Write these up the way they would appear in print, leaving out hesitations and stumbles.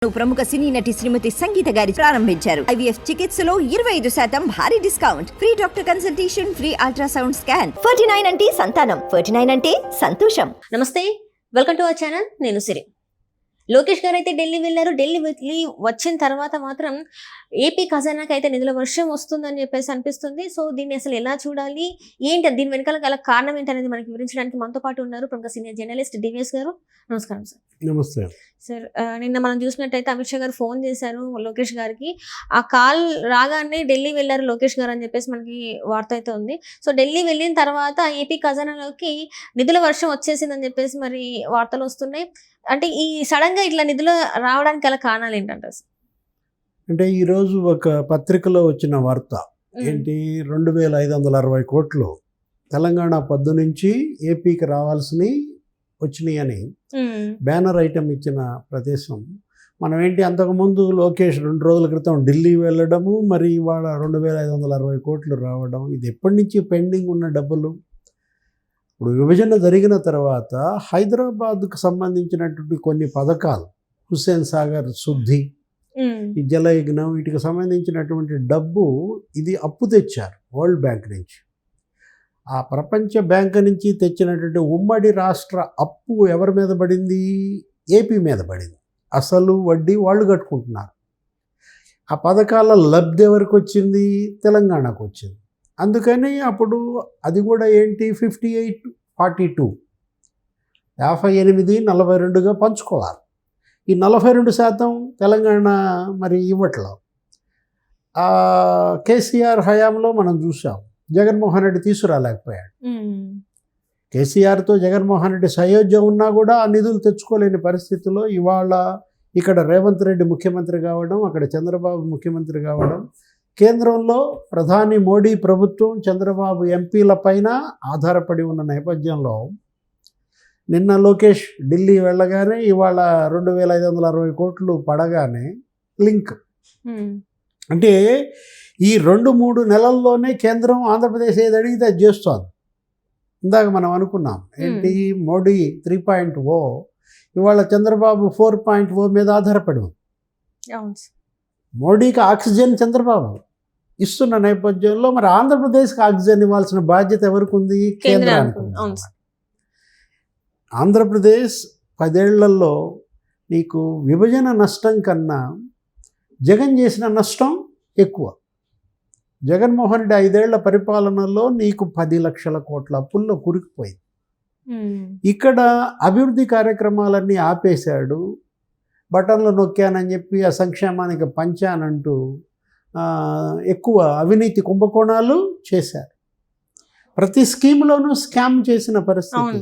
ప్రముఖ సినీ నటి శ్రీమతి సంగీత గారి ప్రారంభించారు. ఐవీఎఫ్ చికిత్సలో 25% భారీ discount, free doctor consultation, free ultrasound scan. 49 అంటే సంతానం, 49 అంటే సంతోషం. నమస్తే, వెల్కమ్ టు అవర్ ఛానల్. నేను సిరి. లోకేష్ గారు అయితే ఢిల్లీ వెళ్ళారు. ఢిల్లీ వెళ్ళి వచ్చిన తర్వాత మాత్రం ఏపీ ఖజానాకి అయితే నిధుల వర్షం వస్తుందని చెప్పేసి అనిపిస్తుంది. సో దీన్ని అసలు ఎలా చూడాలి, ఏంటి దీని వెనకాల గల కారణం ఏంటనేది మనకి వివరించడానికి మనతో పాటు ఉన్నారు ప్రముఖ సీనియర్ జర్నలిస్ట్ డివిఎస్ గారు. నమస్కారం సార్. నమస్తే సార్. నిన్న మనం చూసినట్టయితే అమిత్ షా గారు ఫోన్ చేశారు లోకేష్ గారికి. ఆ కాల్ రాగానే ఢిల్లీ వెళ్ళారు లోకేష్ గారు అని చెప్పేసి మనకి వార్త అయితే ఉంది. సో ఢిల్లీ వెళ్ళిన తర్వాత ఏపీ ఖజానాలోకి నిధుల వర్షం వచ్చేసిందని చెప్పేసి మరి వార్తలు వస్తున్నాయి. అంటే ఈ సడన్ గా ఇట్లా నిధులు రావడానికి గల కారణాలు ఏంటంటారు? అంటే ఈరోజు ఒక పత్రికలో వచ్చిన వార్త ఏంటి, 2560 కోట్లు తెలంగాణ పద్దు నుంచి ఏపీకి రావాల్సినవి వచ్చినాయి అని బ్యానర్ ఐటమ్ ఇచ్చిన ప్రదేశం. మనం ఏంటి, అంతకుముందు లోకేష్ 2 రోజుల క్రితం ఢిల్లీ వెళ్ళడము, మరి ఇవాళ 2560 కోట్లు రావడం, ఇది ఎప్పటి నుంచి పెండింగ్ ఉన్న డబ్బులు. ఇప్పుడు విభజన జరిగిన తర్వాత హైదరాబాద్కు సంబంధించినటువంటి కొన్ని పథకాలు, హుస్సేన్ సాగర్ శుద్ధి, ఈ జలయజ్ఞం, వీటికి సంబంధించినటువంటి డబ్బు ఇది అప్పు తెచ్చారు వరల్డ్ బ్యాంక్ నుంచి. ఆ ప్రపంచ బ్యాంక్ నుంచి తెచ్చినటువంటి ఉమ్మడి రాష్ట్ర అప్పు ఎవరి మీద పడింది? ఏపీ మీద పడింది. అసలు వడ్డీ వాళ్ళు కట్టుకుంటున్నారు. ఆ పథకాల లబ్ధి ఎవరికి వచ్చింది? తెలంగాణకు వచ్చింది. అందుకని అప్పుడు అది కూడా ఏంటి, 58-42, 58-42గా పంచుకోవాలి. ఈ 42% తెలంగాణ మరి ఇవ్వట్లో. కేసీఆర్ హయాంలో మనం చూసాం, జగన్మోహన్ రెడ్డి తీసుకురాలేకపోయాడు. కేసీఆర్తో జగన్మోహన్ రెడ్డి సయోధ్యం ఉన్నా కూడా ఆ నిధులు తెచ్చుకోలేని పరిస్థితిలో ఇవాళ ఇక్కడ రేవంత్ రెడ్డి ముఖ్యమంత్రి కావడం, అక్కడ చంద్రబాబు ముఖ్యమంత్రి కావడం, కేంద్రంలో ప్రధాని మోడీ ప్రభుత్వం చంద్రబాబు ఎంపీల పైన ఆధారపడి ఉన్న నేపథ్యంలో నిన్న లోకేష్ ఢిల్లీ వెళ్ళగానే ఇవాళ 2560 కోట్లు పడగానే లింక్. అంటే ఈ 2-3 నెలల్లోనే కేంద్రం ఆంధ్రప్రదేశ్ ఏది అడిగితే అది చేస్తోంది. ఇందాక మనం అనుకున్నాం ఏంటి, మోడీ 3.0, ఇవాళ చంద్రబాబు 4.0 మీద ఆధారపడి ఉంది. మోడీకి ఆక్సిజన్ చంద్రబాబు ఇస్తున్న నేపథ్యంలో మరి ఆంధ్రప్రదేశ్కి ఆక్సిజన్ ఇవ్వాల్సిన బాధ్యత ఎవరికి ఉంది? కేంద్రానికి. ఆంధ్రప్రదేశ్ 10 ఏళ్లలో నీకు విభజన నష్టం కన్నా జగన్ చేసిన నష్టం ఎక్కువ. జగన్మోహన్ రెడ్డి 5 ఏళ్ల పరిపాలనలో నీకు 10 లక్షల కోట్ల అప్పుల్లో కురికిపోయింది. ఇక్కడ అభివృద్ధి కార్యక్రమాలన్నీ ఆపేశాడు. బటన్లు నొక్కానని చెప్పి ఆ సంక్షేమానికి పంచానంటూ ఎక్కువ అవినీతి కుంభకోణాలు చేశారు. ప్రతి స్కీమ్లోనూ స్కామ్ చేసిన పరిస్థితి.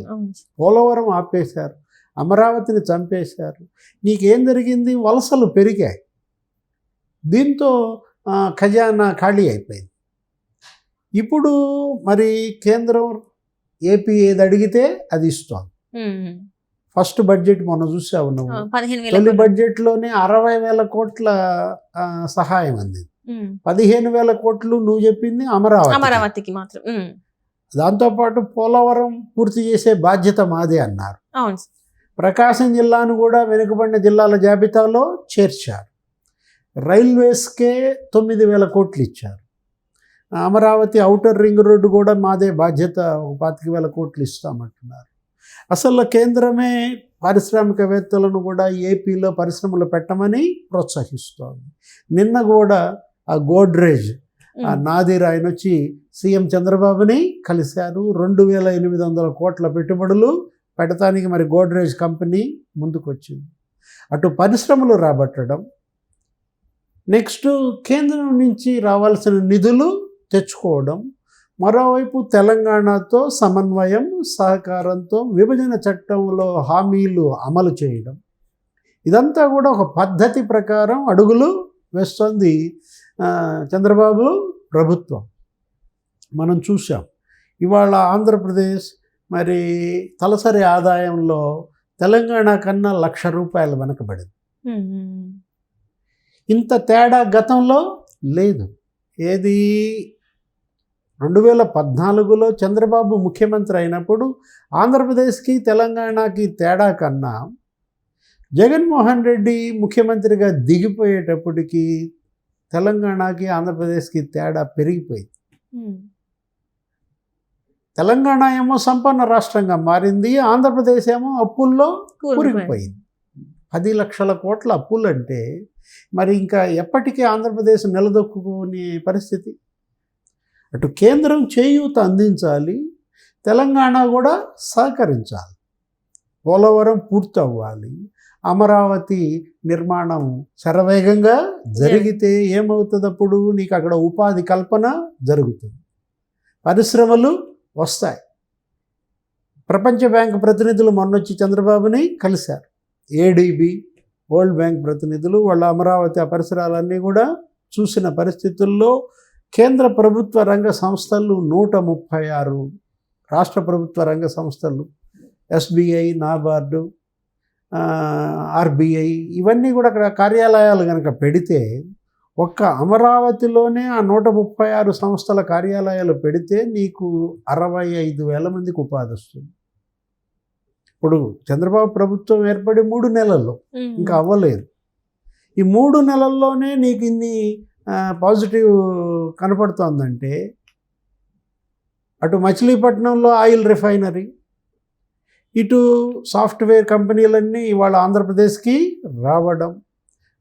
పోలవరం ఆపేశారు, అమరావతిని చంపేశారు. నీకేం జరిగింది? వలసలు పెరిగాయి. దీంతో ఖజానా ఖాళీ అయిపోయింది. ఇప్పుడు మరి కేంద్రం ఏపీ ఏది అడిగితే అది ఇస్తోంది. ఫస్ట్ బడ్జెట్ మొన్న చూసావు నువ్వు, తొలి బడ్జెట్లోనే 60,000 కోట్ల సహాయం అందింది. 15,000 కోట్లు నువ్వు చెప్పింది అమరావతికి మాత్రం. దాంతోపాటు పోలవరం పూర్తి చేసే బాధ్యత మాదే అన్నారు. ప్రకాశం జిల్లాను కూడా వెనుకబడిన జిల్లాల జాబితాలో చేర్చారు. రైల్వేస్కే 9,000 కోట్లు ఇచ్చారు. అమరావతి ఔటర్ రింగ్ రోడ్డు కూడా మాదే బాధ్యత, 25,000 కోట్లు ఇస్తామంటున్నారు. అసలు కేంద్రమే పారిశ్రామికవేత్తలను కూడా ఏపీలో పరిశ్రమలు పెట్టమని ప్రోత్సహిస్తోంది. నిన్న కూడా ఆ గోడ్రేజ్ నాదిర్ ఆయన వచ్చి సీఎం చంద్రబాబుని కలిశారు. 2,800 కోట్ల పెట్టుబడులు పెడతానికి మరి గోడ్రేజ్ కంపెనీ ముందుకొచ్చింది. అటు పరిశ్రమలు రాబట్టడం, నెక్స్ట్ కేంద్రం నుంచి రావాల్సిన నిధులు తెచ్చుకోవడం, మరోవైపు తెలంగాణతో సమన్వయం సహకారంతో విభజన చట్టంలో హామీలు అమలు చేయడం, ఇదంతా కూడా ఒక పద్ధతి ప్రకారం అడుగులు వేస్తోంది చంద్రబాబు ప్రభుత్వం. మనం చూసాం ఇవాళ ఆంధ్రప్రదేశ్ మరి తలసరి ఆదాయంలో తెలంగాణ కన్నా 1,00,000 రూపాయలు వెనకబడింది. ఇంత తేడా గతంలో లేదు. ఏది 2014లో చంద్రబాబు ముఖ్యమంత్రి అయినప్పుడు ఆంధ్రప్రదేశ్కి తెలంగాణకి తేడా కన్నా జగన్మోహన్ రెడ్డి ముఖ్యమంత్రిగా దిగిపోయేటప్పటికి తెలంగాణకి ఆంధ్రప్రదేశ్కి తేడా పెరిగిపోయింది. తెలంగాణ ఏమో సంపన్న రాష్ట్రంగా మారింది, ఆంధ్రప్రదేశ్ ఏమో అప్పుల్లో కూరుకుపోయింది. 10 లక్షల కోట్ల అప్పులు అంటే మరి ఇంకా ఎప్పటికీ ఆంధ్రప్రదేశ్ నిలదొక్కునే పరిస్థితి. అటు కేంద్రం చేయూత అందించాలి, తెలంగాణ కూడా సహకరించాలి. పోలవరం పూర్తి అవ్వాలి, అమరావతి నిర్మాణం శరవేగంగా జరిగితే ఏమవుతుంది? అప్పుడు నీకు అక్కడ ఉపాధి కల్పన జరుగుతుంది, పరిశ్రమలు వస్తాయి. ప్రపంచ బ్యాంక్ ప్రతినిధులు మొన్నొచ్చి చంద్రబాబుని కలిశారు. ఏడీబీ, వరల్డ్ బ్యాంక్ ప్రతినిధులు వాళ్ళ అమరావతి ఆ పరిసరాలన్నీ కూడా చూసిన పరిస్థితుల్లో కేంద్ర ప్రభుత్వ రంగ సంస్థలు 136, రాష్ట్ర ప్రభుత్వ రంగ సంస్థలు ఎస్బీఐ, నాబార్డు, ఆర్బీఐ ఇవన్నీ కూడా అక్కడ కార్యాలయాలు కనుక పెడితే, ఒక్క అమరావతిలోనే ఆ 136 సంస్థల కార్యాలయాలు పెడితే నీకు 65,000 మందికి ఉపాధి వస్తుంది. ఇప్పుడు చంద్రబాబు ప్రభుత్వం ఏర్పడి 3 నెలల్లో, ఇంకా అవ్వలేదు. ఈ 3 నెలల్లోనే నీకు ఇన్ని పాజిటివ్ కనపడుతోందంటే, అటు మచిలీపట్నంలో ఆయిల్ రిఫైనరీ, ఇటు సాఫ్ట్వేర్ కంపెనీలన్నీ ఇవాళ ఆంధ్రప్రదేశ్కి రావడం,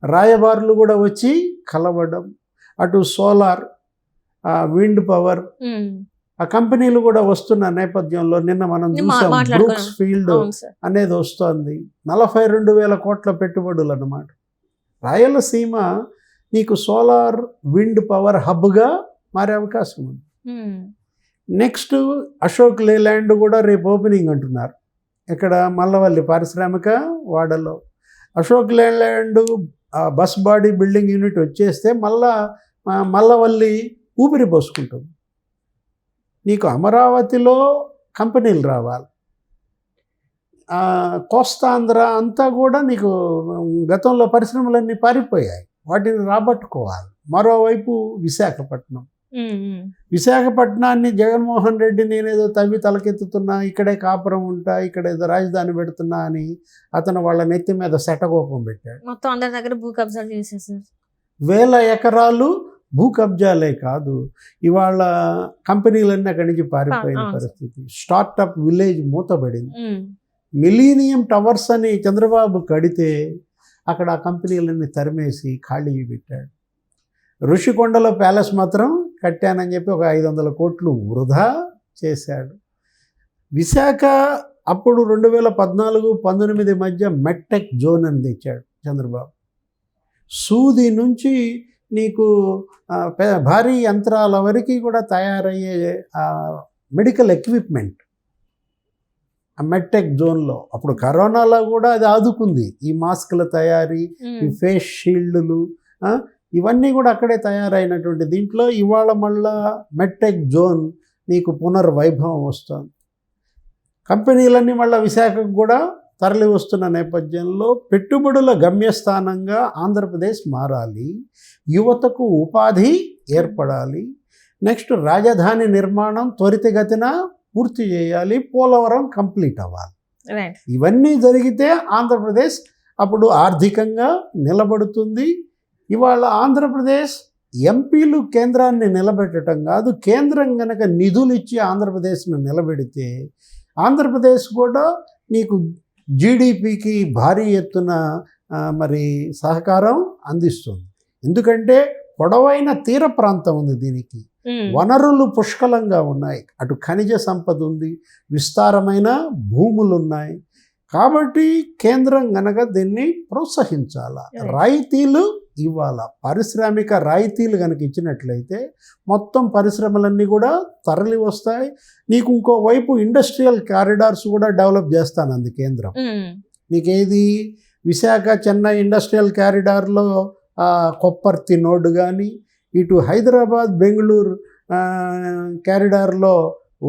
రాయబారులు కూడా వచ్చి కలవడం, అటు సోలార్, విండ్ పవర్ ఆ కంపెనీలు కూడా వస్తున్న నేపథ్యంలో నిన్న మనం చూసాం బ్రూక్స్ ఫీల్డ్ అనేది వస్తోంది. 42,000 కోట్ల పెట్టుబడులు అన్నమాట. రాయలసీమ నీకు సోలార్ విండ్ పవర్ హబ్గా మారే అవకాశం ఉంది. నెక్స్ట్ అశోక్ లేలాండ్ కూడా రేపు ఓపెనింగ్ అంటున్నారు. ఇక్కడ మల్లవల్లి పారిశ్రామిక వాడలో Ashok Leyland bus body building unit వచ్చేస్తే మల్లవల్లి ఊపిరి పోసుకుంటుంది. నీకు అమరావతిలో కంపెనీలు రావాలి, కోస్తాంధ్ర అంతా కూడా నీకు గతంలో పరిశ్రమలన్నీ పారిపోయాయి, వాటిని రాబట్టుకోవాలి. మరోవైపు విశాఖపట్నాన్ని జగన్మోహన్ రెడ్డి నేనేదో తవ్వి తలకెత్తుతున్నా, ఇక్కడే కాపురం ఉంటా, ఇక్కడ ఏదో రాజధాని పెడుతున్నా అని అతను వాళ్ళ నెత్తి మీద శటకోపం పెట్టాడు. మొత్తం అందరి దగ్గర భూ కబ్జాలు చేసేసారు. 1,000 ఎకరాలు భూ కబ్జాలే కాదు, ఇవాళ కంపెనీలన్నీ అక్కడి నుంచి పారిపోయిన పరిస్థితి. స్టార్టప్ విలేజ్ మూతబడింది. మిలీనియం టవర్స్ అని చంద్రబాబు కడితే అక్కడ ఆ కంపెనీలన్నీ తరిమేసి ఖాళీ పెట్టాడు. ఋషికొండలో ప్యాలెస్ మాత్రం కట్టానని చెప్పి ఒక 500 కోట్లు వృధా చేశాడు. విశాఖ అప్పుడు 2014-19 మధ్య మెట్టెక్ జోన్ అని తెచ్చాడు చంద్రబాబు. సూది నుంచి నీకు భారీ యంత్రాల వరకు కూడా తయారయ్యే మెడికల్ ఎక్విప్మెంట్ ఆ మెట్టెక్ జోన్లో. అప్పుడు కరోనాలో కూడా అది ఆదుకుంది. ఈ మాస్కుల తయారీ, ఈ ఫేస్ షీల్డ్లు, ఇవన్నీ కూడా అక్కడే తయారైనటువంటి దీంట్లో ఇవాళ మళ్ళా మెట్టెక్ జోన్ నీకు పునర్వైభవం వస్తుంది. కంపెనీలన్నీ మళ్ళీ విశాఖకు కూడా తరలి వస్తున్న నేపథ్యంలో పెట్టుబడుల గమ్యస్థానంగా ఆంధ్రప్రదేశ్ మారాలి, యువతకు ఉపాధి ఏర్పడాలి. నెక్స్ట్ రాజధాని నిర్మాణం త్వరితగతిన పూర్తి చేయాలి, పోలవరం కంప్లీట్ అవ్వాలి. ఇవన్నీ జరిగితే ఆంధ్రప్రదేశ్ అప్పుడు ఆర్థికంగా నిలబడుతుంది. ఇవాళ ఆంధ్రప్రదేశ్ ఎంపీలు కేంద్రాన్ని నిలబెట్టడం కాదు, కేంద్రం కనుక నిధులు ఇచ్చి ఆంధ్రప్రదేశ్ను నిలబెడితే ఆంధ్రప్రదేశ్ కూడా నీకు జీడిపికి భారీ ఎత్తున మరి సహకారం అందిస్తుంది. ఎందుకంటే పొడవైన తీర ప్రాంతం ఉంది, దీనికి వనరులు పుష్కలంగా ఉన్నాయి, అటు ఖనిజ సంపద ఉంది, విస్తారమైన భూములు ఉన్నాయి. కాబట్టి కేంద్రం గనక దీన్ని ప్రోత్సహించాల, రాయితీలు ఇవ్వాల. పారిశ్రామిక రాయితీలు కనుక ఇచ్చినట్లయితే మొత్తం పరిశ్రమలన్నీ కూడా తరలి వస్తాయి. నీకు ఇంకోవైపు ఇండస్ట్రియల్ కారిడార్స్ కూడా డెవలప్ చేస్తానంది కేంద్రం. నీకేది విశాఖ చెన్నై ఇండస్ట్రియల్ కారిడార్లో కొప్పర్తి నోడ్ కానీ, ఇటు హైదరాబాద్ బెంగళూరు కారిడార్లో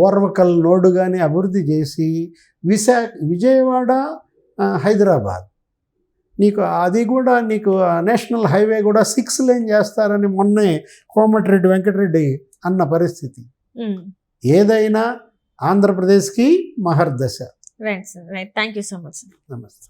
ఓర్వకల్ నోడ్ కానీ అభివృద్ధి చేసి విజయవాడ హైదరాబాద్ నీకు అది కూడా నీకు నేషనల్ హైవే కూడా 6 లేన్ చేస్తారని మొన్నే కోమటిరెడ్డి వెంకటరెడ్డి అన్న పరిస్థితి. ఏదైనా ఆంధ్రప్రదేశ్కి మహర్దశ. Right sir, right. Thank you so much. నమస్తే.